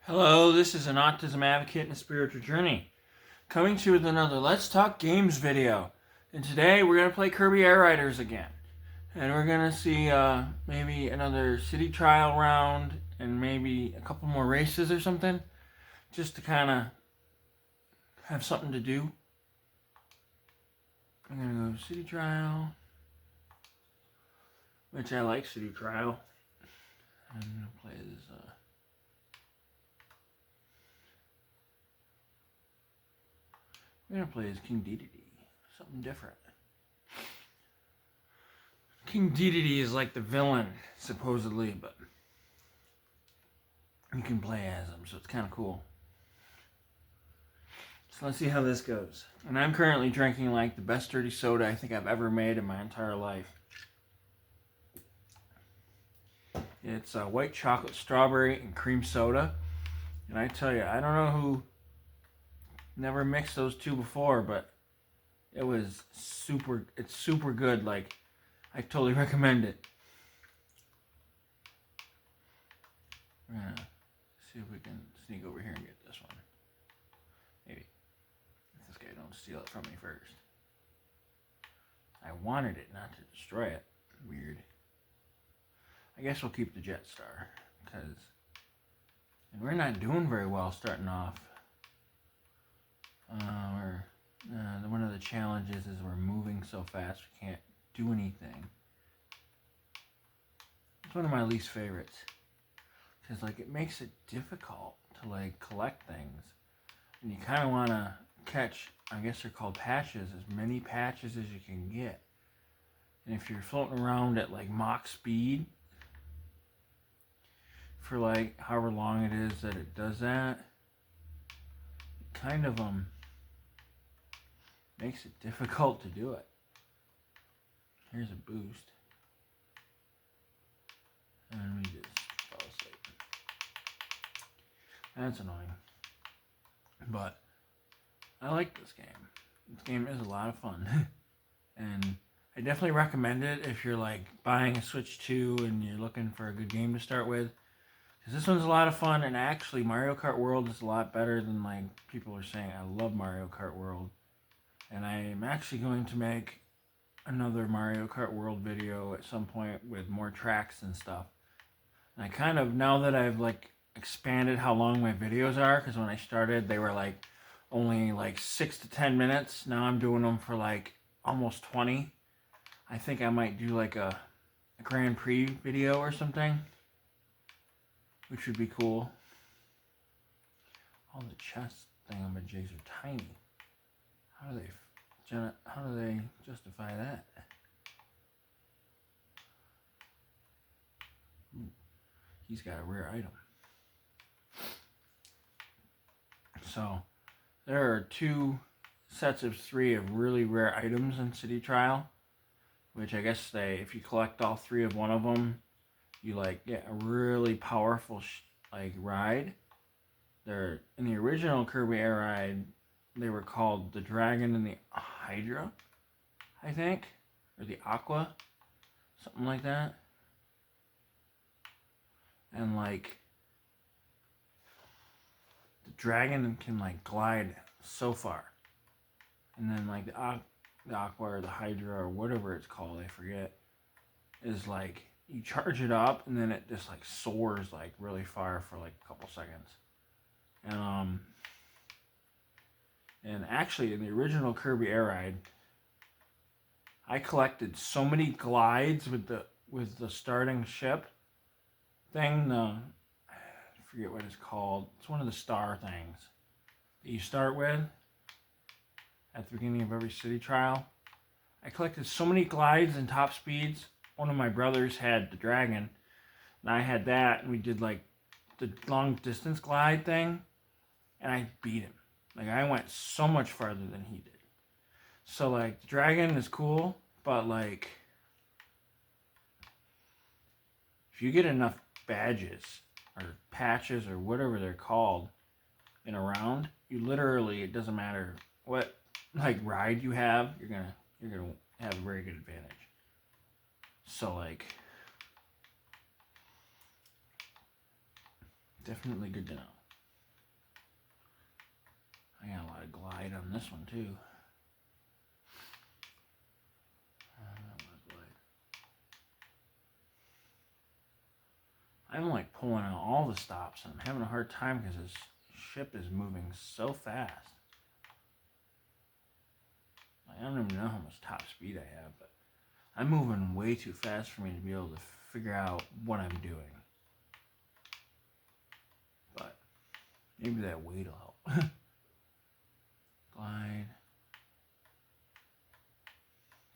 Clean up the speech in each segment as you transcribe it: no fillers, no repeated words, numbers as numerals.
Hello, this is an autism advocate and a spiritual journey. Coming to you with another Let's Talk Games video. And today we're going to play Kirby Air Riders again. And we're going to see maybe another city trial round and maybe a couple more races or something. Just to kind of have something to do. I'm going to go city trial. Which I like city trial. I'm going to play this... We're going to play as King Dedede. Something different. King Dedede is like the villain, supposedly, but you can play as him, so it's kind of cool. So let's see how this goes. And I'm currently drinking like the best dirty soda I think I've ever made in my entire life. It's white chocolate, strawberry, and cream soda. And I tell you, I don't know who never mixed those two before, but it's super good. Like, I totally recommend it. We're gonna see if we can sneak over here and get this one. Maybe. If this guy don't steal it from me first. I wanted it, not to destroy it. Weird. I guess we'll keep the Jetstar, because we're not doing very well starting off. One of the challenges is we're moving so fast we can't do anything. It's one of my least favorites, because like it makes it difficult to like collect things, and you kind of want to catch, I guess they're called patches, as many patches as you can get. And if you're floating around at like Mach speed for like however long it is that it does that, it kind of makes it difficult to do it. Here's a boost. And we just fall asleep. That's annoying. But I like this game. This game is a lot of fun. And I definitely recommend it if you're like buying a Switch 2 and you're looking for a good game to start with. Because this one's a lot of fun, and actually Mario Kart World is a lot better than like people are saying. I love Mario Kart World. And I am actually going to make another Mario Kart World video at some point with more tracks and stuff. And I kind of, now that I've like expanded how long my videos are, because when I started they were like only like 6 to 10 minutes. Now I'm doing them for like almost 20. I think I might do like a Grand Prix video or something, which would be cool. All the chest thingamajigs are tiny. How do they justify that? Ooh, he's got a rare item. So there are 2 sets of 3 of really rare items in City Trial, which I guess if you collect all 3 of one of them, you like get a really powerful like ride. They're in the original Kirby Air Ride. They were called the Dragon and the Hydra, I think, or the Aqua, something like that. And like the dragon can like glide so far, and then like the Aqua or the Hydra or whatever it's called, I forget, is like you charge it up and then it just like soars like really far for like a couple seconds. And actually, in the original Kirby Air Ride, I collected so many glides with the starting ship thing. I forget what it's called. It's one of the star things that you start with at the beginning of every city trial. I collected so many glides and top speeds. One of my brothers had the dragon, and I had that, and we did like the long distance glide thing, and I beat him. Like, I went so much farther than he did. So, like, the dragon is cool, but, like, if you get enough badges or patches or whatever they're called in a round, you literally, it doesn't matter what, like, ride you have, you're gonna have a very good advantage. So, like, definitely good to know. glide on this one too. I'm like pulling out all the stops and I'm having a hard time because this ship is moving so fast. I don't even know how much top speed I have, but I'm moving way too fast for me to be able to figure out what I'm doing. But maybe that weight will help. Glide.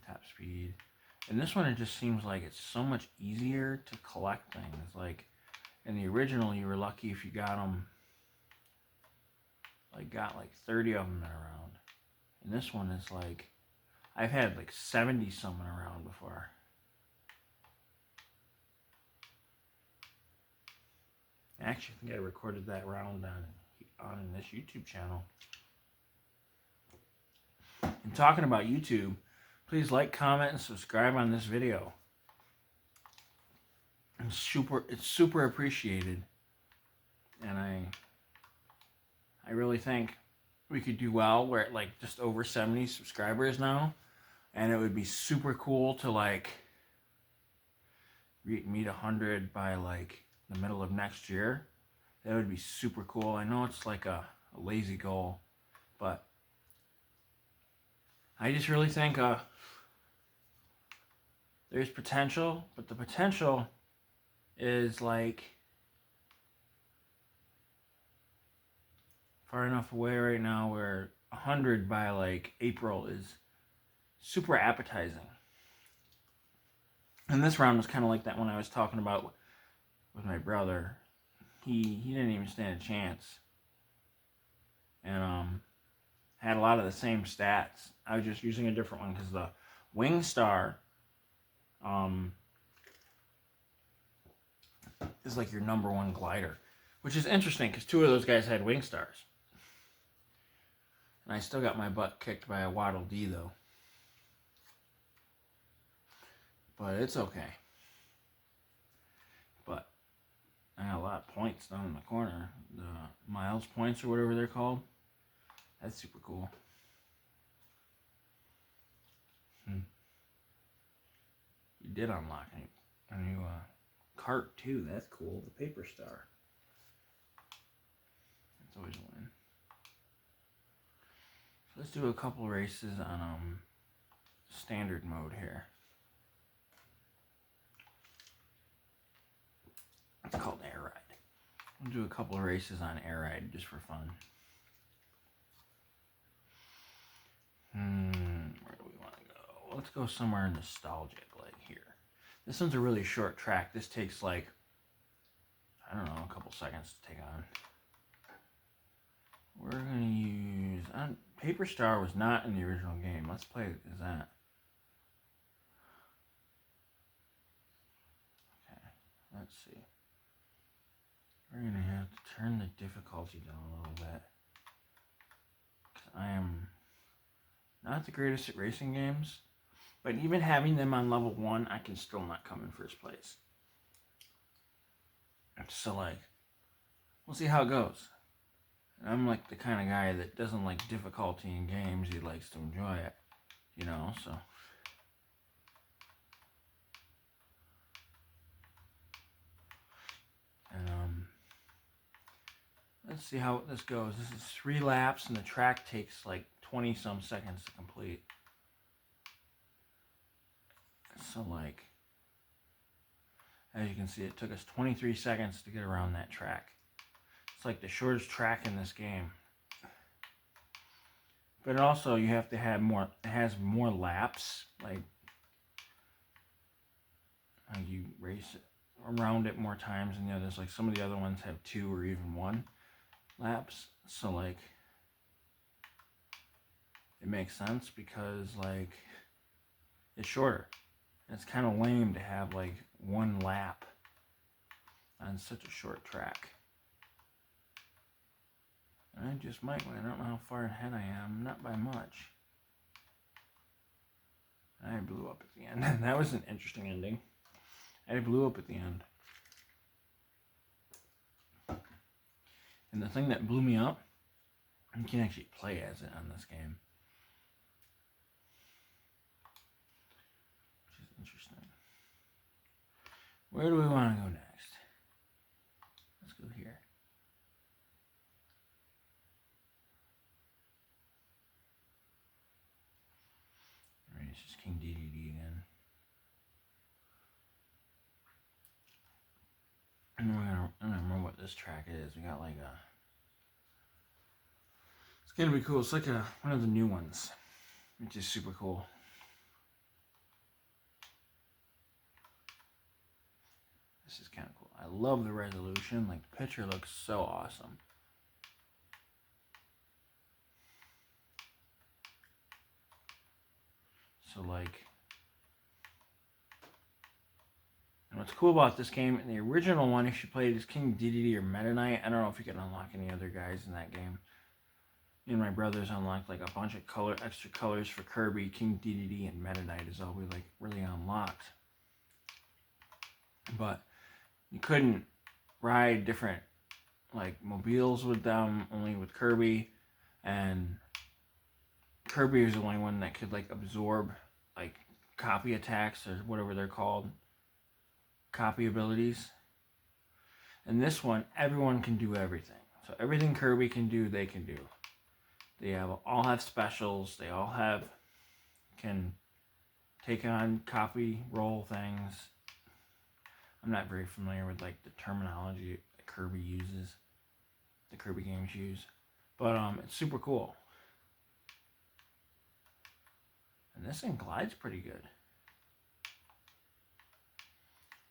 Top speed. And this one, it just seems like it's so much easier to collect things. Like in the original, you were lucky if you got them, got 30 of them in a round. And this one is like, I've had 70 something around before. Actually, I think I recorded that round on this YouTube channel. And talking about YouTube, please like, comment, and subscribe on this video. It's super appreciated. And I really think we could do well. We're at just over 70 subscribers now. And it would be super cool to meet 100 by the middle of next year. That would be super cool. I know it's a lazy goal, but I just really think there's potential, but the potential is far enough away right now where 100 by April is super appetizing. And this round was kind of like that when I was talking about with my brother. He didn't even stand a chance. And had a lot of the same stats. I was just using a different one because the Wing Star is your number one glider, which is interesting because 2 of those guys had Wing Stars. And I still got my butt kicked by a Waddle Dee though. But it's okay. But I got a lot of points down in the corner. The miles points or whatever they're called. That's super cool. You did unlock a new cart too. That's cool. The Paper Star. That's always a win. So let's do a couple races on standard mode here. It's called Air Ride. We'll do a couple of races on Air Ride just for fun. Where do we want to go? Let's go somewhere nostalgic, like here. This one's a really short track. This takes I don't know, a couple seconds to take on. We're going to use... Paper Star was not in the original game. Let's play it as that. Okay, let's see. We're going to have to turn the difficulty down a little bit. Because I am not the greatest at racing games. But even having them on level 1, I can still not come in first place. So we'll see how it goes. And I'm the kind of guy that doesn't like difficulty in games. He likes to enjoy it, so. And let's see how this goes. This is 3 laps and the track takes 20 some seconds to complete. So as you can see, it took us 23 seconds to get around that track. It's the shortest track in this game. But also you have to have more, it has more laps. You race it around it more times than the others. Some of the other ones have 2 or even 1 laps. So it makes sense because it's shorter. It's kind of lame to have 1 lap on such a short track. I just might win. I don't know how far ahead I am. Not by much. I blew up at the end. That was an interesting ending. I blew up at the end. And the thing that blew me up You can actually play as it on this game, which is interesting. Where do we want to go next? Let's go here. Alright, it's just King Dedede again. And I don't remember what this track is. We got like a... It's gonna be cool. It's like one of the new ones, which is super cool. This is kind of cool. I love the resolution. Like, the picture looks so awesome. So like, and what's cool about this game, in the original one, if you played as King Dedede or Meta Knight, I don't know if you can unlock any other guys in that game. Me and my brothers unlocked like a bunch of extra colors for Kirby. King Dedede and Meta Knight is all we like really unlocked. But you couldn't ride different like mobiles with them, only with Kirby. And Kirby was the only one that could like absorb like copy attacks or whatever they're called. Copy abilities. And this one, everyone can do everything. So everything Kirby can do, they can do. They all have specials. They all can take on copy roll things. I'm not very familiar with like the terminology that Kirby uses, the Kirby games use, but it's super cool. And this thing glides pretty good.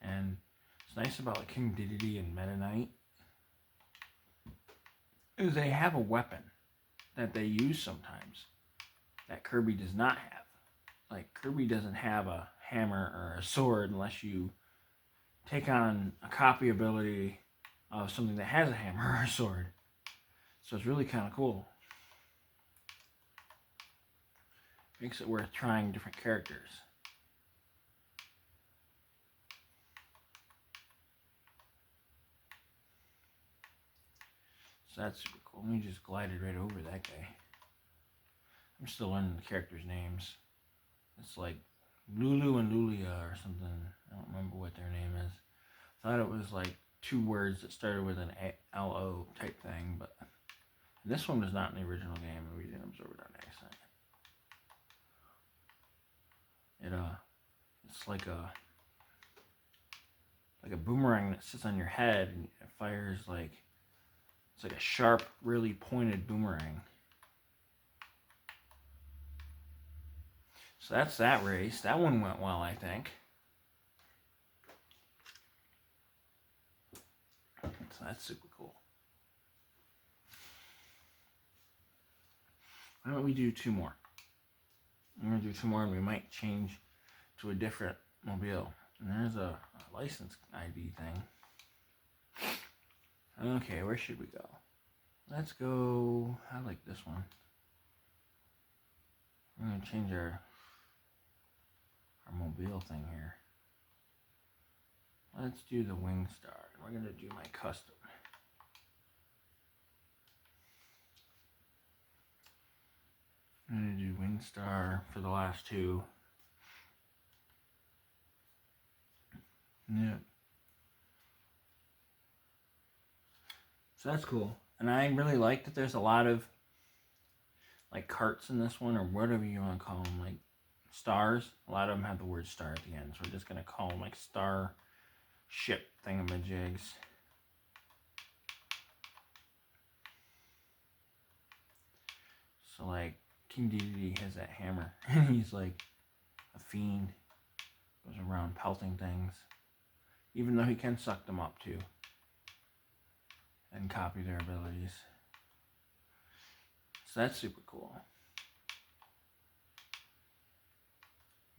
And it's nice about like King Dedede and Meta Knight is they have a weapon that they use sometimes that Kirby does not have. Like, Kirby doesn't have a hammer or a sword unless you take on a copy ability of something that has a hammer or a sword. So it's really kind of cool. Makes it worth trying different characters. So that's super cool. We just glided right over that guy. I'm still learning the characters' names. It's like Lulu and Lulia or something. I don't remember what their name is. I thought it was like 2 words that started with an L-O type thing, but this one was not in the original game, and we didn't absorb it on accident. It's like a boomerang that sits on your head and it fires like, it's like a sharp, really pointed boomerang. So that's that race. That one went well, I think. So that's super cool. Why don't we do 2 more? I'm going to do 2 more and we might change to a different mobile. And there's a license ID thing. Okay, where should we go? Let's go, I like this one. We're going to change our mobile thing here. Let's do the Wing Star. We're going to do my custom. I'm going to do Wing Star for the last 2. Yeah. So that's cool. And I really like that there's a lot of like carts in this one, or whatever you want to call them, like stars. A lot of them have the word star at the end, so we're just going to call them like star ship thingamajigs. So like King Dedede has that hammer. He's like a fiend. Goes around pelting things. Even though he can suck them up too. And copy their abilities. So that's super cool.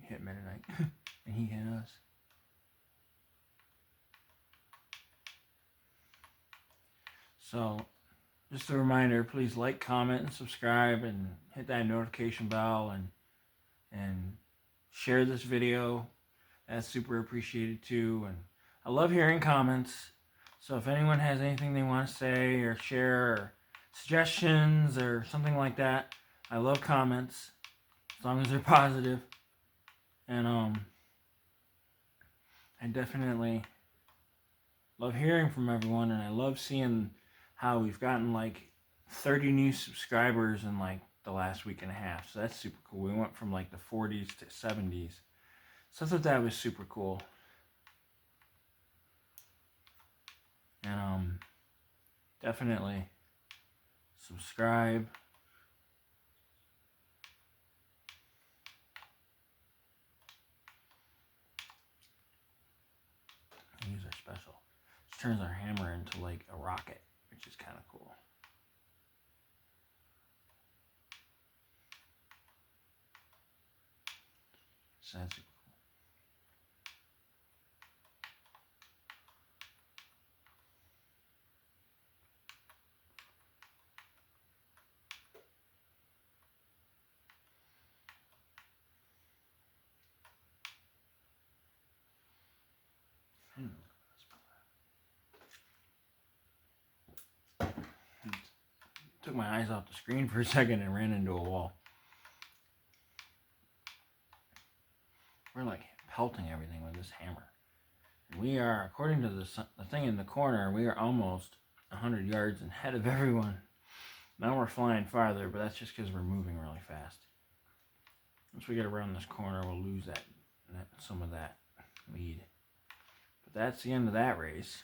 We hit Meta Knight. And he hit us. So, just a reminder, please like, comment, and subscribe, and hit that notification bell, and share this video. That's super appreciated too. And I love hearing comments. So if anyone has anything they want to say or share or suggestions or something like that. I love comments as long as they're positive. And I definitely love hearing from everyone, and I love seeing how we've gotten like 30 new subscribers in like the last week and a half. So that's super cool. We went from like the 40s to 70s. So I thought that was super cool. And definitely subscribe. Use our special. This turns our hammer into like a rocket, which is kind of cool. So that's super cool. Took my eyes off the screen for a second and ran into a wall. We're like pelting everything with this hammer. We are, according to the thing in the corner, we are almost 100 yards ahead of everyone. Now we're flying farther, but that's just because we're moving really fast. Once we get around this corner, we'll lose some of that lead. But that's the end of that race.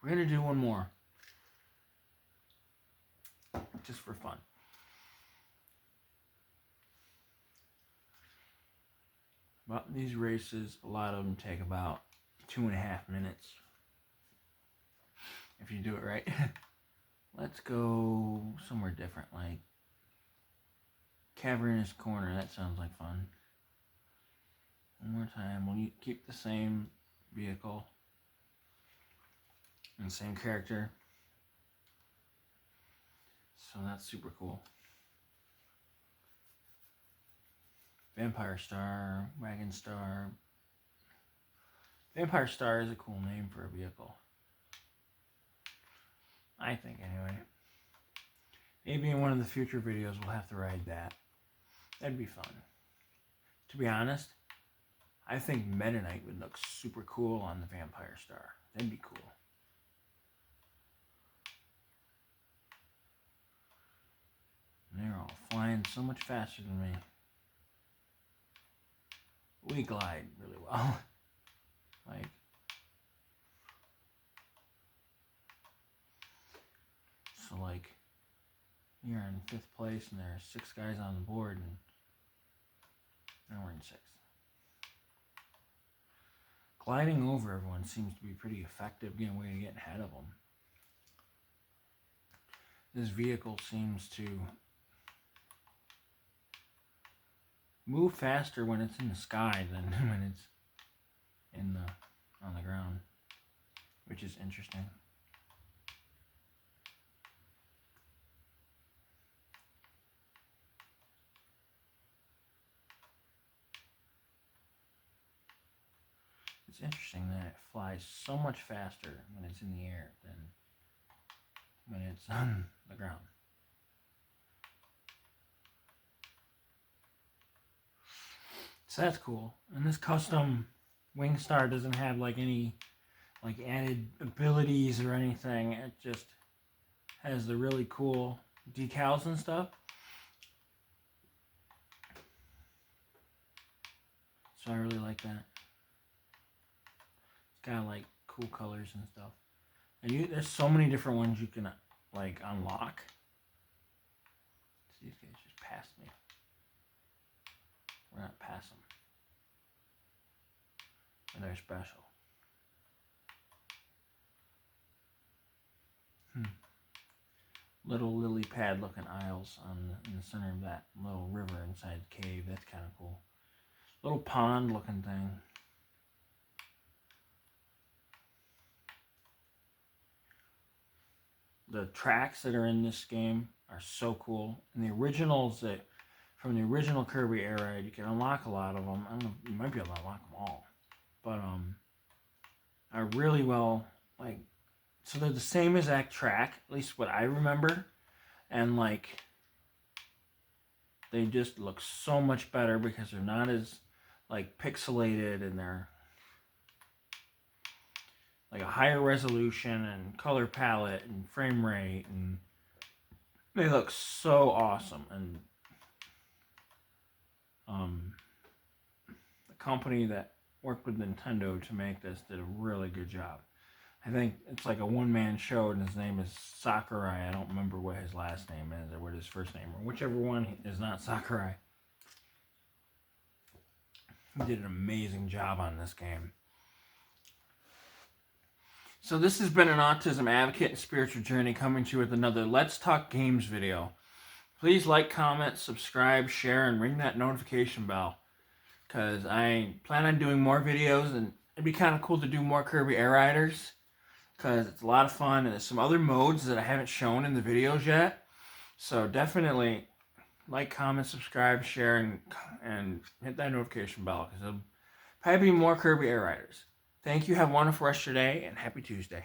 We're going to do one more. Just for fun. But these races, a lot of them take about 2.5 minutes. If you do it right. Let's go somewhere different, like Cavernous Corner. That sounds like fun. One more time. We'll keep the same vehicle and same character. So that's super cool. Vampire Star, Wagon Star. Vampire Star is a cool name for a vehicle. I think, anyway. Maybe in one of the future videos we'll have to ride that. That'd be fun. To be honest, I think Mennonite would look super cool on the Vampire Star. That'd be cool. And they're all flying so much faster than me. We glide really well. Like, so like, you're in 5th place and there are 6 guys on the board, and now we're in 6th. Gliding over everyone seems to be pretty effective, getting away to get ahead of them. This vehicle seems to move faster when it's in the sky than when it's on the ground, which is interesting. It's interesting that it flies so much faster when it's in the air than when it's on the ground. So that's cool. And this custom Wingstar doesn't have like any like added abilities or anything. It just has the really cool decals and stuff. So I really like that. It's got like cool colors and stuff. And there's so many different ones you can like unlock. These guys just passed me. We're not past them. And they're special. Little lily pad looking aisles in the center of that little river inside the cave. That's kind of cool. Little pond looking thing. The tracks that are in this game are so cool. And the originals from the original Kirby era, you can unlock a lot of them. I don't know, you might be able to unlock them all. But are really well like So they're the same exact track, at least what I remember. And like, they just look so much better because they're not as like pixelated, and they're like a higher resolution and color palette and frame rate, and they look so awesome. And the company that worked with Nintendo to make this did a really good job. I think it's like a one-man show, and his name is Sakurai. I don't remember what his last name is or what his first name, or whichever one is not Sakurai. He did an amazing job on this game. So this has been an Autism Advocate and Spiritual Journey coming to you with another Let's Talk Games video. Please like, comment, subscribe, share, and ring that notification bell, because I plan on doing more videos, and it'd be kind of cool to do more Kirby Air Riders, because it's a lot of fun, and there's some other modes that I haven't shown in the videos yet. So definitely like, comment, subscribe, share, and hit that notification bell, because there'll probably be more Kirby Air Riders. Thank you. Have a wonderful rest of your day, and happy Tuesday.